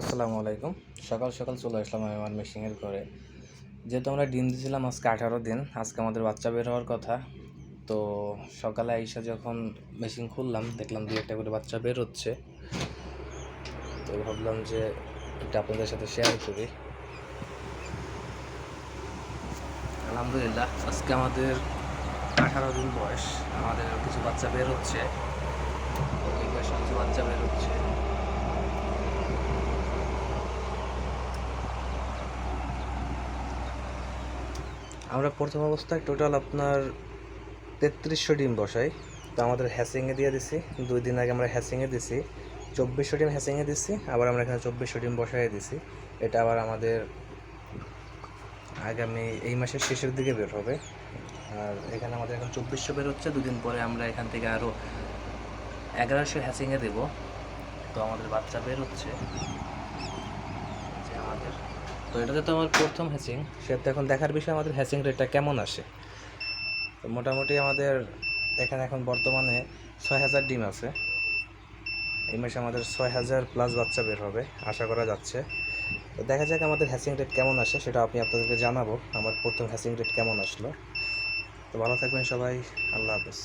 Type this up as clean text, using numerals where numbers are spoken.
আসসালামু আলাইকুম। সকাল সকাল চলে আসলাম আমি আমার মেশিনের ঘরে। যেহেতু আমরা ডিম দিয়েছিলাম আজকে 18 দিন, আজকে আমাদের বাচ্চা বের হওয়ার কথা। তো সকালে আইসা যখন মেশিন খুললাম দেখলাম দুই একটা করে বাচ্চা বের হচ্ছে। তো ভাবলাম যে এটা আপনাদের সাথে শেয়ার করি। আলহামদুলিল্লাহ আজকে আমাদের 18 দিন বয়স, আমাদের কিছু বাচ্চা বের হচ্ছে। এই বয়সে কিছু বাচ্চা বের হচ্ছে। আমরা প্রথম অবস্থায় টোটাল আপনার 3300 ডিম বসাই। তো আমাদের হ্যাচিংয়ে দিয়ে দিছি, 2 দিন আগে আমরা হ্যাচিংয়ে দিছি 2400 ডিম হ্যাচিংয়ে দিছি, আবার আমরা এখানে 2400 ডিম বসাই দিছি। এটা আবার আমাদের আগামী এই মাসের শেষের দিকে বের হবে। আর এখানে আমাদের এখন 2400 বের হচ্ছে, 2 দিন পরে আমরা এখান থেকে আরও 1100 হ্যাচিংয়ে দেবো। তো আমাদের বাচ্চা বের হচ্ছে যে আমাদের। তো এটাতে তো আমার প্রথম হ্যাচিং, সেটা এখন দেখার বিষয় আমাদের হ্যাচিং রেটটা কেমন আসে। তো মোটামুটি আমাদের এখানে এখন বর্তমানে 6000 ডিম আছে। এই মাসে আমাদের 6000+ বাচ্চা বের হবে আশা করা যাচ্ছে। তো দেখা যাক আমাদের হ্যাচিং রেট কেমন আসে, সেটা আমি আপনাদেরকে জানাবো আমার প্রথম হ্যাচিং রেট কেমন আসলো। তো ভালো থাকবেন সবাই, আল্লাহ হাফেজ।